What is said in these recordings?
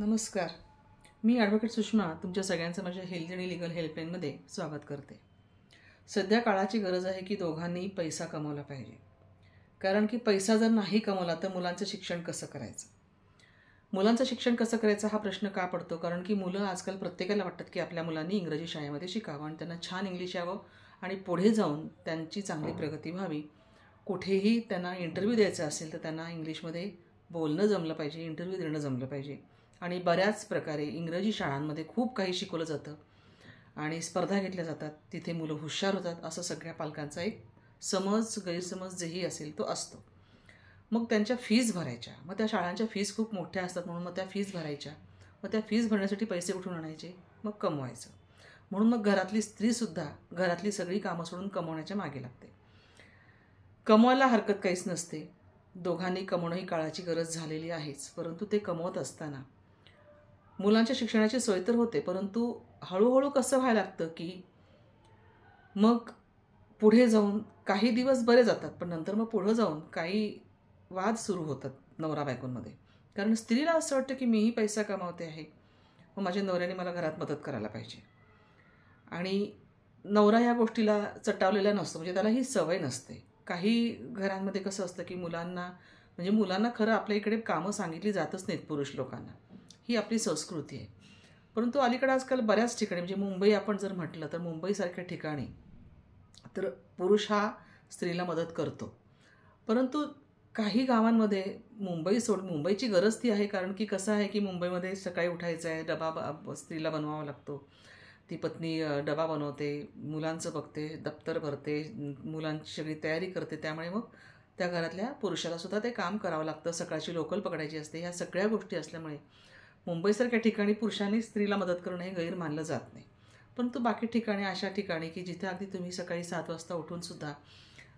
नमस्कार. मी ॲडव्होकेट सुषमा तुमच्या सगळ्यांचं माझ्या हेल्थ आणि लिगल हेल्पलाईनमध्ये स्वागत करते. सध्या काळाची गरज आहे की दोघांनी पैसा कमवला पाहिजे. कारण की पैसा जर नाही कमवला तर मुलांचं शिक्षण कसं करायचं? मुलांचं शिक्षण कसं करायचं हा प्रश्न का पडतो? कारण की मुलं आजकाल प्रत्येकाला वाटतात की आपल्या मुलांनी इंग्रजी शाळेमध्ये शिकावं आणि त्यांना छान इंग्लिश यावं आणि पुढे जाऊन त्यांची चांगली प्रगती व्हावी. कुठेही त्यांना इंटरव्ह्यू द्यायचा असेल तर त्यांना इंग्लिशमध्ये बोलणं जमलं पाहिजे, इंटरव्ह्यू देणं जमलं पाहिजे. आणि बऱ्याच प्रकारे इंग्रजी शाळांमध्ये खूप काही शिकवलं जातं आणि स्पर्धा घेतल्या जातात. तिथे मुलं हुशार होतात असं सगळ्या पालकांचा एक गैरसमज जेही असेल तो असतो. मग त्यांच्या फीज भरायच्या. मग त्या शाळांच्या फीज खूप मोठ्या असतात म्हणून मग त्या फीज भरायच्या. मग त्या फीज भरण्यासाठी पैसे कुठून आणायचे? मग कमवायचं. म्हणून मग घरातली स्त्रीसुद्धा घरातली सगळी कामं सोडून कमवण्याच्या मागे लागते. कमवायला हरकत काहीच नसते. दोघांनी कमवणं ही काळाची गरज झालेली आहेच. परंतु ते कमवत असताना मुलांच्या शिक्षणाची सोय तर होते, परंतु हळूहळू कसं व्हायला लागतं की मग पुढे जाऊन काही दिवस बरे जातात, पण नंतर मग पुढं जाऊन काही वाद सुरू होतात नवरा बायकोंमध्ये. कारण स्त्रीला असं वाटतं की मीही पैसा कमावते आहे, मग माझ्या नवऱ्याने मला घरात मदत करायला पाहिजे. आणि नवरा ह्या गोष्टीला चटावलेला नसतो, म्हणजे त्याला ही सवय नसते. काही घरांमध्ये कसं असतं की मुलांना खरं आपल्या इकडे कामं सांगितली जातच नाहीत पुरुष लोकांना. ही आपली संस्कृती आहे. परंतु अलीकडे आजकाल बऱ्याच ठिकाणी म्हणजे मुंबई आपण जर म्हटलं तर मुंबईसारख्या ठिकाणी तर पुरुष हा स्त्रीला मदत करतो. परंतु काही गावांमध्ये मुंबईची गरज ती आहे, कारण की कसं आहे की मुंबईमध्ये सकाळी उठायचं आहे, डबा स्त्रीला बनवावा लागतो. ती पत्नी डबा बनवते, मुलांचं बघते, दप्तर भरते, मुलांची सगळी तयारी करते. त्यामुळे मग त्या घरातल्या पुरुषालासुद्धा ते काम करावं लागतं. सकाळची लोकल पकडायची असते. ह्या सगळ्या गोष्टी असल्यामुळे मुंबईसारख्या ठिकाणी पुरुषांनी स्त्रीला मदत करणं हे गैर मानलं जात नाही. परंतु बाकी ठिकाणी अशा ठिकाणी की जिथे अगदी तुम्ही सकाळी 7 वाजता उठूनसुद्धा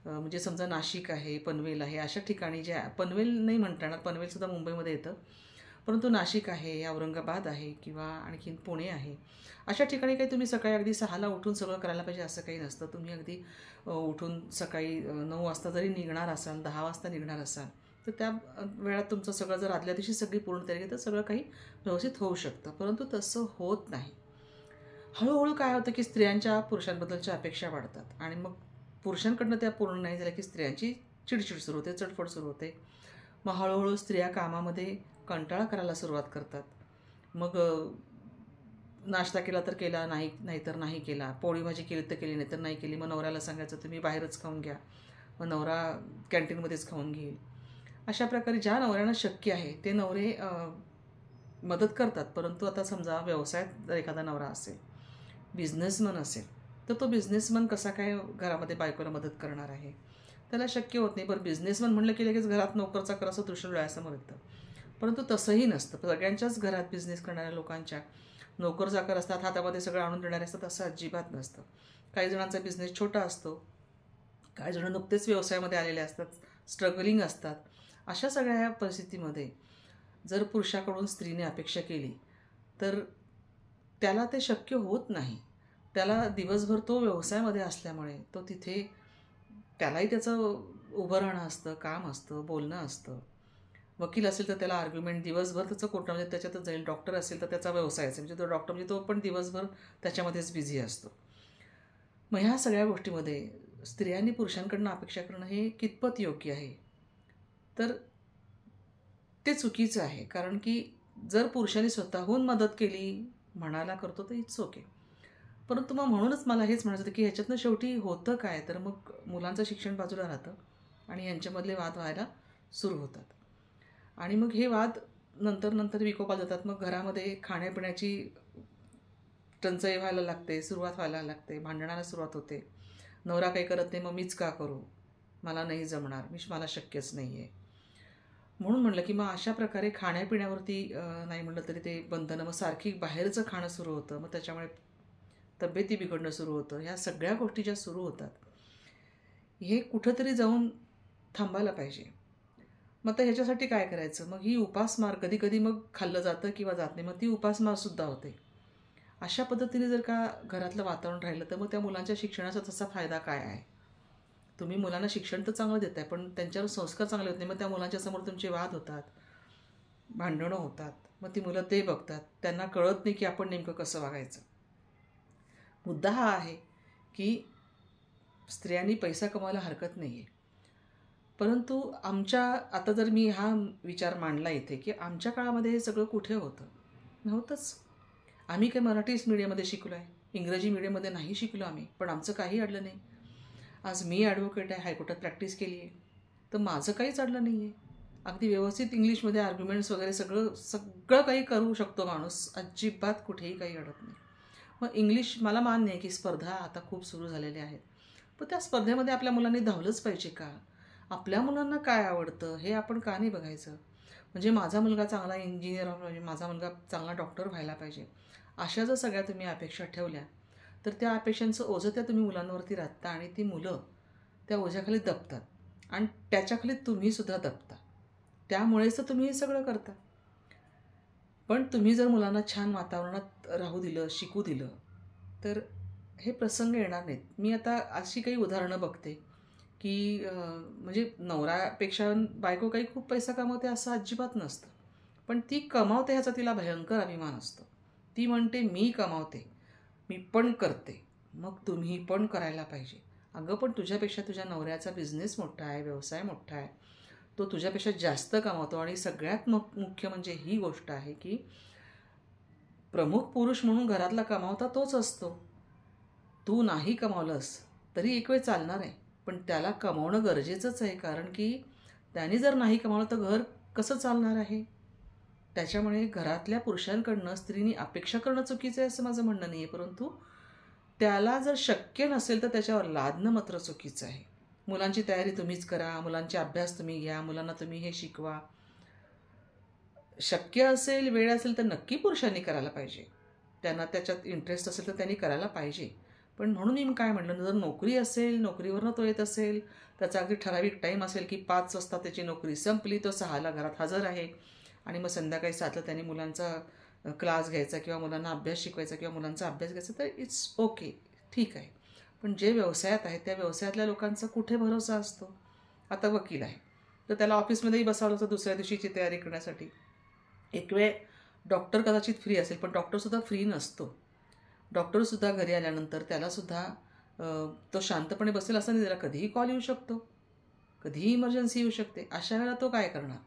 म्हणजे समजा नाशिक आहे, पनवेल आहे, अशा ठिकाणी ज्या पनवेल नाही म्हणता येणार, पनवेलसुद्धा मुंबईमध्ये येतं, परंतु नाशिक आहे, औरंगाबाद आहे किंवा आणखीन पुणे आहे, अशा ठिकाणी काही तुम्ही सकाळी अगदी 6ला उठून सगळं करायला पाहिजे असं काही नसतं. तुम्ही अगदी उठून सकाळी 9 वाजता जरी निघणार असाल, 10 वाजता निघणार असाल, तर त्या वेळात तुमचं सगळं जर आदल्या दिवशी सगळी पूर्ण तयारी तर सगळं काही व्यवस्थित होऊ शकतं. परंतु तसं होत नाही. हळूहळू काय होतं की स्त्रियांच्या पुरुषांबद्दलच्या अपेक्षा वाढतात आणि मग पुरुषांकडनं त्या पूर्ण नाही झाल्या की स्त्रियांची चिडचिड सुरू होते, चटफट सुरू होते. मग हळूहळू स्त्रिया कामामध्ये कंटाळा करायला सुरुवात करतात. मग नाश्ता केला तर केला, नाहीतर नाही केला. पोळी भाजी केली तर केली, नाही तर नाही केली. मग नवऱ्याला सांगायचं तुम्ही बाहेरच खाऊन घ्या. मग नवरा कॅन्टीनमध्येच खाऊन घेईल. अशा प्रकारे ज्या नवऱ्यांना शक्य आहे ते नवरे मदत करतात. परंतु आता समजा व्यवसायात जर एखादा नवरा असेल, बिझनेसमन असेल, तर तो बिझनेसमन कसा काय घरामध्ये बायकोला मदत करणार आहे? त्याला शक्य होत नाही. बरं, बिझनेसमन म्हणलं की लगेच घरात नोकरचा कर असं दृश्य डोळ्यासमोर येतं. परंतु तसंही नसतं. सगळ्यांच्याच घरात बिझनेस करणाऱ्या लोकांच्या नोकर चाकर असतात, हातामध्ये सगळं आणून देणारे असतात, असं अजिबात नसतं. काही जणांचा बिझनेस छोटा असतो, काही जण नुकतेच व्यवसायामध्ये आलेले असतात, स्ट्रगलिंग असतात. अशा सगळ्या परिस्थितीमध्ये जर पुरुषाकडून स्त्रीने अपेक्षा केली तर त्याला ते शक्य होत नाही. त्याला दिवसभर तो व्यवसायामध्ये असल्यामुळे तो तिथे त्यालाही त्याचं उभं राहणं असतं, काम असतं, बोलणं असतं. वकील असेल तर त्याला आर्ग्युमेंट दिवसभर त्याचं कोर्टामध्ये त्याच्यातच जाईल. डॉक्टर असेल तर त्याचा व्यवसाय असेल, म्हणजे तो डॉक्टर म्हणजे तो पण दिवसभर त्याच्यामध्येच बिझी असतो. मग ह्या सगळ्या गोष्टीमध्ये स्त्रियांनी पुरुषांकडनं अपेक्षा करणं हे कितपत योग्य आहे? तर ते चुकीचं आहे. कारण की जर पुरुषांनी स्वतःहून मदत केली, म्हणायला करतो तर इट्स ओके. परंतु मग म्हणूनच मला हेच म्हणायचं होतं की ह्याच्यातनं शेवटी होतं काय? तर मग मुलांचं शिक्षण बाजूला राहतं आणि यांच्यामधले वाद व्हायला सुरू होतात. आणि मग हे वाद नंतर विकोपाला जातात. मग घरामध्ये खाण्यापिण्याची टंचाई व्हायला लागते, सुरुवात व्हायला लागते, भांडणाला सुरुवात होते. नवरा काही करत नाही, मग मीच का करू? मला नाही जमणार, मला शक्यच नाही आहे. म्हणून म्हटलं की मग अशा प्रकारे खाण्यापिण्यावरती नाही म्हटलं तरी ते बंधनं, मग सारखी बाहेरचं खाणं सुरू होतं. मग त्याच्यामुळे तब्येती बिघडणं सुरू होतं. ह्या सगळ्या गोष्टी ज्या सुरू होतात हे कुठंतरी जाऊन थांबायला पाहिजे. मग तर ह्याच्यासाठी काय करायचं? मग ही उपासमार कधी कधी मग खाल्लं जातं किंवा जात नाही, मग ती उपासमारसुद्धा होते. अशा पद्धतीने जर का घरातलं वातावरण राहिलं तर मग त्या मुलांच्या शिक्षणाचा तसा फायदा काय आहे? तुम्ही मुलांना शिक्षण तर चांगलं देताय, पण त्यांच्यावर संस्कार चांगले होत नाही. मग त्या मुलांच्या समोर तुमचे वाद होतात, भांडणं होतात, मग ती मुलं ते बघतात, त्यांना कळत नाही की आपण नेमकं कसं वागायचं. मुद्दा हा आहे की स्त्रियांनी पैसा कमवायला हरकत नाही आहे, परंतु आता जर मी हा विचार मांडला इथे की आमच्या काळामध्ये हे सगळं कुठे होतं, नव्हतंच. आम्ही काय मराठी मीडियममध्ये शिकलो आहे, इंग्रजी मीडियममध्ये नाही शिकलो आम्ही, पण आमचं काही अडलं नाही. आज मी ॲडव्होकेट आहे, हायकोर्टात प्रॅक्टिस केली आहे, तर माझं काहीच अडलं नाही आहे. अगदी व्यवस्थित इंग्लिशमध्ये आर्ग्युमेंट्स वगैरे सगळं काही करू शकतो माणूस, अजिबात कुठेही काही अडत नाही. मग इंग्लिश मला मान्य आहे की स्पर्धा आता खूप सुरू झालेल्या आहेत, पण त्या स्पर्धेमध्ये आपल्या मुलांनी धावलंच पाहिजे का? आपल्या मुलांना काय आवडतं हे आपण का नाही बघायचं? म्हणजे माझा मुलगा चांगला इंजिनियर व्हायला पाहिजे, माझा मुलगा चांगला डॉक्टर व्हायला पाहिजे, अशा जर सगळ्या तुम्ही अपेक्षा ठेवल्या तर त्या अपेक्षांचं ओझं त्या तुम्ही मुलांवरती राहता आणि ती मुलं त्या ओझ्याखाली दबतात आणि त्याच्याखाली तुम्हीसुद्धा दबता. त्यामुळेच तर तुम्ही हे सगळं करता. पण तुम्ही जर मुलांना छान वातावरणात राहू दिलं, शिकू दिलं, तर हे प्रसंग येणार नाहीत. मी आता अशी काही उदाहरणं बघते की म्हणजे नवऱ्यापेक्षा बायको काही खूप पैसा कमवते असं अजिबात नसतं, पण ती कमावते ह्याचा तिला भयंकर अभिमान असतो. ती म्हणते मी कमावते, मी पण करते, मग तुम्ही पण करायला पाहिजे. अगं पण तुझ्यापेक्षा तुझ्या नवऱ्याचा बिझनेस मोठा आहे, व्यवसाय मोठा आहे, तो तुझ्यापेक्षा जास्त कमावतो. आणि सगळ्यात मुख्य म्हणजे ही गोष्ट आहे की प्रमुख पुरुष म्हणून घरातला कमावता तोच असतो. तू नाही कमावलंस तरी एक वेळ चालणार आहे, पण त्याला कमावणं गरजेचंच आहे, कारण की त्याने जर नाही कमावलं तर घर कसं चालणार आहे? त्याच्यामुळे घरातल्या पुरुषांकडनं स्त्रीनी अपेक्षा करणं चुकीचं आहे असं माझं म्हणणं नाही आहे, परंतु त्याला जर शक्य नसेल तर त्याच्यावर लादणं मात्र चुकीचं आहे. मुलांची तयारी तुम्हीच करा, मुलांचे अभ्यास तुम्ही घ्या, मुलांना तुम्ही हे शिकवा. शक्य असेल, वेळ असेल तर नक्की पुरुषांनी करायला पाहिजे. त्यांना त्याच्यात इंटरेस्ट असेल तर त्यांनी करायला पाहिजे. पण म्हणून मी काय म्हटलं, जर नोकरी असेल, नोकरीवरनं तो येत असेल, त्याचा अगदी ठराविक टाईम असेल की 5 वाजता त्याची नोकरी संपली, तो 6ला घरात हजर आहे आणि मग संध्याकाळी 7ला त्याने मुलांचा क्लास घ्यायचा किंवा मुलांना अभ्यास शिकवायचा किंवा मुलांचा अभ्यास घ्यायचा, तर इट्स ओके, ठीक आहे. पण जे व्यवसायात आहेत त्या व्यवसायातल्या लोकांचा कुठे भरोसा असतो? आता वकील आहे तर त्याला ऑफिसमध्येही बसावलं होतं दुसऱ्या दिवशीची तयारी करण्यासाठी. एक वेळ डॉक्टर कदाचित फ्री असेल, पण डॉक्टरसुद्धा फ्री नसतो. डॉक्टरसुद्धा घरी आल्यानंतर त्यालासुद्धा तो शांतपणे बसेल असं नाही, त्याला कधीही कॉल येऊ शकतो, कधीही इमर्जन्सी येऊ शकते. अशा वेळेला तो काय करणार?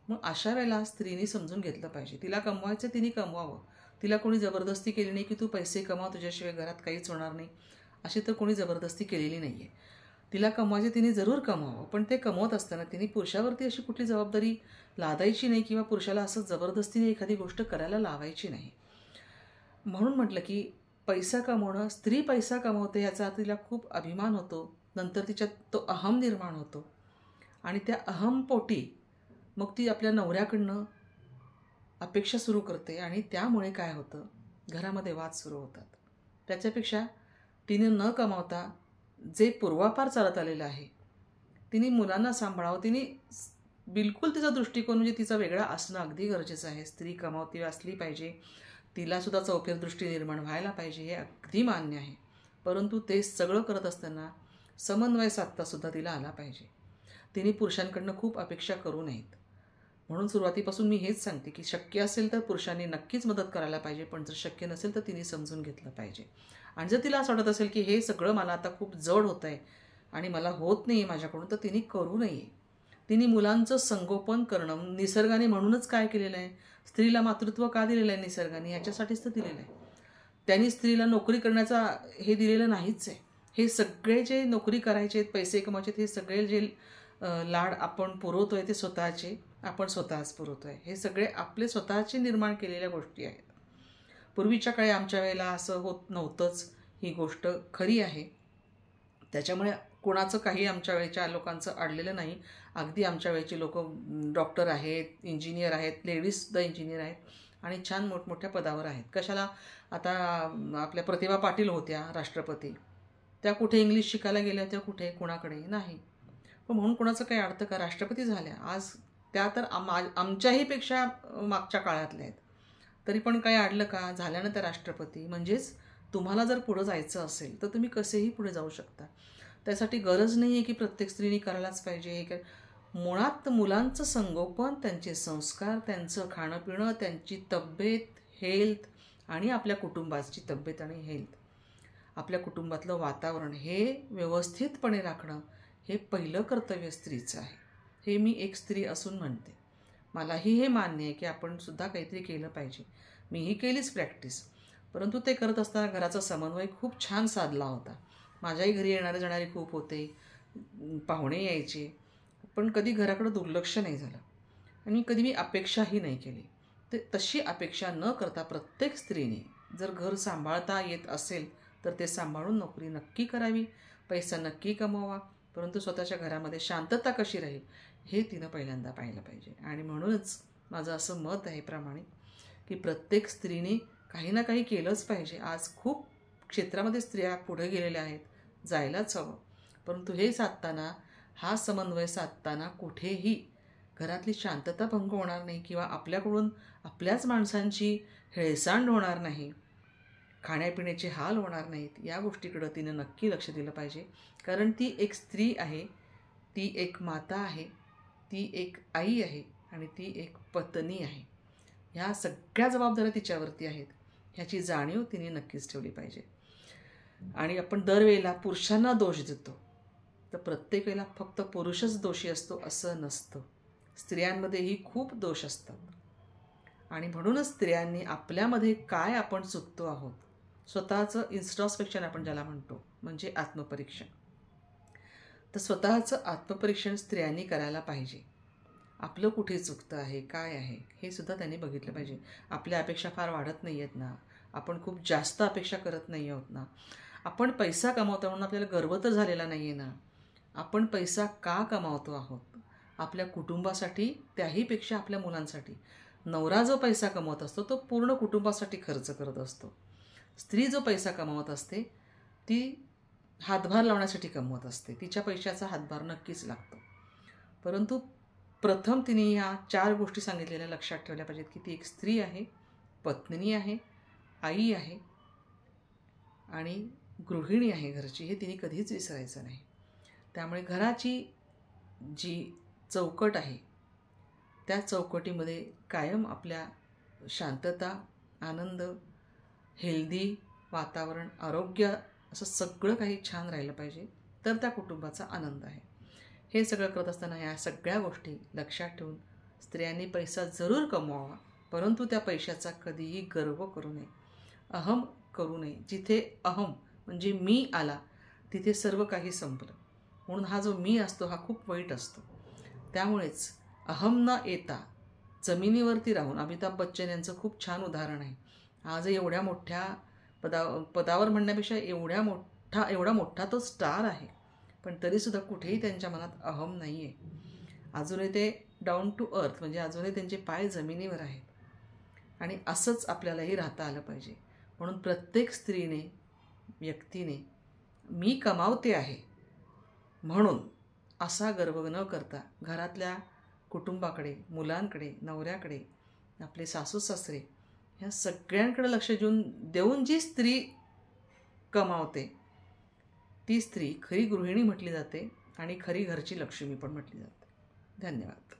मग अशा वेळेला स्त्रीनी समजून घेतलं पाहिजे, तिला कमवायचं तिने कमवावं. तिला कोणी जबरदस्ती केली नाही की तू पैसे कमाव, तुझ्याशिवाय घरात काहीच होणार नाही, अशी तर कोणी जबरदस्ती केलेली नाही आहे. तिला कमवायचे तिने जरूर कमवावं, पण ते कमवत असताना तिने पुरुषावरती अशी कुठली जबाबदारी लादायची नाही किंवा पुरुषाला असं जबरदस्तीने एखादी गोष्ट करायला लावायची नाही. म्हणून म्हटलं की पैसा कमवणं, स्त्री पैसा कमवते ह्याचा तिला खूप अभिमान होतो, नंतर तिच्यात तो अहम निर्माण होतो आणि त्या अहमपोटी मग ती आपल्या नवऱ्याकडनं अपेक्षा सुरू करते आणि त्यामुळे काय होतं, घरामध्ये वाद सुरू होतात. त्याच्यापेक्षा तिने न कमावता जे पूर्वापार चालत आलेलं आहे, तिने मुलांना सांभाळावं. तिने बिलकुल तिचा दृष्टिकोन म्हणजे तिचा वेगळा असणं अगदी गरजेचं आहे. स्त्री कमावती असली पाहिजे, तिलासुद्धा चौफेर दृष्टी निर्माण व्हायला पाहिजे, हे अगदी मान्य आहे. परंतु ते सगळं करत असताना समन्वय साधतासुद्धा तिला आला पाहिजे. तिने पुरुषांकडनं खूप अपेक्षा करू नयेत. म्हणून सुरुवातीपासून मी हेच सांगते की शक्य असेल तर पुरुषांनी नक्कीच मदत करायला पाहिजे, पण जर शक्य नसेल तर तिने समजून घेतलं पाहिजे. आणि जर तिला असं वाटत असेल की हे सगळं मला आता खूप जड होतं आहे आणि मला होत नाही आहे माझ्याकडून, तर तिने करू नये. तिने मुलांचं संगोपन करणं, निसर्गाने म्हणूनच काय केलेलं आहे, स्त्रीला मातृत्व का दिलेलं आहे निसर्गाने, ह्याच्यासाठीच तर दिलेलं आहे. त्यांनी स्त्रीला नोकरी करण्याचा हे दिलेलं नाहीच आहे. हे सगळे जे नोकरी करायचे आहेत, पैसे कमायचे, हे सगळे जे लाड आपण पुरवतो आहे ते स्वतःचे आपण स्वतःच पुरवतो आहे. हे सगळे आपले स्वतःचे निर्माण केलेल्या गोष्टी आहेत. पूर्वीच्या काळी आमच्या वेळेला असं होत नव्हतंच, ही गोष्ट खरी आहे. त्याच्यामुळे कोणाचं काही आमच्या वेळेच्या लोकांचं अडलेलं नाही. अगदी आमच्या वेळेची लोक डॉक्टर आहेत, इंजिनियर आहेत, लेडीजसुद्धा इंजिनियर आहेत आणि छान मोठमोठ्या पदावर आहेत. कशाला आता आपल्या प्रतिभा पाटील होत्या राष्ट्रपती, त्या कुठे इंग्लिश शिकायला गेल्या होत्या, कुठे कोणाकडे नाही. पण म्हणून कोणाचं काही अडतं का, राष्ट्रपती झाल्या. आज त्या तर आमच्याहीपेक्षा मागच्या काळातल्या आहेत, तरी पण काही अडलं का, झाल्यानं त्या राष्ट्रपती. म्हणजेच तुम्हाला जर पुढं जायचं असेल तर तुम्ही कसेही पुढे जाऊ शकता. त्यासाठी गरज नाही आहे की प्रत्येक स्त्रीने करायलाच पाहिजे. मुळात मुलांचं संगोपन, त्यांचे संस्कार, त्यांचं खाणंपिणं, त्यांची तब्येत, हेल्थ आणि आपल्या कुटुंबाची तब्येत आणि हेल्थ, आपल्या कुटुंबातलं वातावरण हे व्यवस्थितपणे राखणं हे पहिलं कर्तव्य स्त्रीचं आहे. हे मी एक स्त्री असून म्हणते. मलाही हे मान्य आहे की आपण सुद्धा काहीतरी केलं पाहिजे. मीही केलीच प्रॅक्टिस. परंतु ते करत असताना घराचा समन्वय खूप छान साधला होता. माझ्याही घरी येणारे जाणारे खूप होते, पाहुणे यायचे, पण कधी घराकडं दुर्लक्ष नाही झालं आणि कधी मी अपेक्षाही नाही केली. ते तशी अपेक्षा न करता प्रत्येक स्त्रीने जर घर सांभाळता येत असेल तर ते सांभाळून नोकरी नक्की करावी, पैसा नक्की कमवावा, परंतु स्वतःच्या घरामध्ये शांतता कशी राहील हे तिनं पहिल्यांदा पाहिलं पाहिजे. आणि म्हणूनच माझं असं मत आहे प्रामाणिक की प्रत्येक स्त्रीने काही ना काही केलंच पाहिजे. आज खूप क्षेत्रामध्ये स्त्रिया पुढे गेलेल्या आहेत, जायलाच हवं. परंतु हे साधताना, हा समन्वय साधताना कुठेही घरातली शांतता भंग होणार नाही किंवा आपल्याकडून आपल्याच माणसांची हेळसांड होणार नाही, खाण्यापिण्याचे हाल होणार नाहीत, या गोष्टीकडं तिनं नक्की लक्ष दिलं पाहिजे. कारण ती एक स्त्री आहे, ती एक माता आहे, ती एक आई आहे आणि ती एक पत्नी आहे. ह्या सगळ्या जबाबदाऱ्या तिच्यावरती आहेत, ह्याची जाणीव तिने नक्कीच ठेवली पाहिजे. आणि आपण दरवेळेला पुरुषांना दोष देतो, तर प्रत्येक वेळेला फक्त पुरुषच दोषी असतो असं नसतं. स्त्रियांमध्येही खूप दोष असतात आणि म्हणूनच स्त्रियांनी आपल्यामध्ये काय आपण चुकतो आहोत, स्वतःचं इंट्रॉस्पेक्शन आपण ज्याला म्हणतो, म्हणजे आत्मपरीक्षण, तर स्वतःचं आत्मपरीक्षण स्त्रियांनी करायला पाहिजे. आपलं कुठे चुकतं आहे, काय आहे, हे सुद्धा त्यांनी बघितलं पाहिजे. आपल्या अपेक्षा फार वाढत नाही आहेत ना, आपण खूप जास्त अपेक्षा करत नाही आहोत ना, आपण पैसा कमावतो म्हणून आपल्याला गर्व तर झालेला नाही आहे ना, आपण पैसा का कमावतो आहोत, आपल्या कुटुंबासाठी, त्याहीपेक्षा आपल्या मुलांसाठी. नवरा जो पैसा कमवत असतो तो पूर्ण कुटुंबासाठी खर्च करत असतो. स्त्री जो पैसा कमावत असते ती हातभार लावण्यासाठी कमवत असते, तिच्या पैशाचा हातभार नक्कीच लागतो. परंतु प्रथम तिने ह्या 4 गोष्टी सांगितलेल्या लक्षात ठेवल्या पाहिजेत की ती एक स्त्री आहे, पत्नी आहे, आई आहे आणि गृहिणी आहे घरची, हे तिने कधीच विसरायचं नाही. त्यामुळे घराची जी चौकट आहे त्या चौकटीमध्ये कायम आपल्या शांतता, आनंद, हेल्दी वातावरण, आरोग्य, असं सगळं काही छान राहिलं पाहिजे, तर त्या कुटुंबाचा आनंद आहे. हे सगळं करत असताना या सगळ्या गोष्टी लक्षात ठेवून स्त्रियांनी पैसा जरूर कमवावा, परंतु त्या पैशाचा कधीही गर्व करू नये, अहम करू नये. जिथे अहम म्हणजे मी आला तिथे सर्व काही संपलं. म्हणून हा जो मी असतो हा खूप वाईट असतो. त्यामुळेच अहम न येता जमिनीवरती राहून, अमिताभ बच्चन यांचं खूप छान उदाहरण आहे. आज एवढ्या मोठ्या पदावर म्हणण्यापेक्षा एवढा मोठा तो स्टार आहे, पण तरीसुद्धा कुठेही त्यांच्या मनात अहम नाही आहे. अजूनही ते डाऊन टू अर्थ, म्हणजे अजूनही त्यांचे पाय जमिनीवर आहेत आणि असंच आपल्यालाही राहता आलं पाहिजे. म्हणून प्रत्येक स्त्रीने, व्यक्तीने मी कमावते आहे म्हणून असा गर्व न करता घरातल्या कुटुंबाकडे, मुलांकडे, नवऱ्याकडे, आपले सासू सासरे, ह्या सगळ्यांकडे लक्ष देऊन जी स्त्री कमावते ती स्त्री खरी गृहिणी म्हटली जाते आणि खरी घरची लक्ष्मी पण म्हटली जाते. धन्यवाद.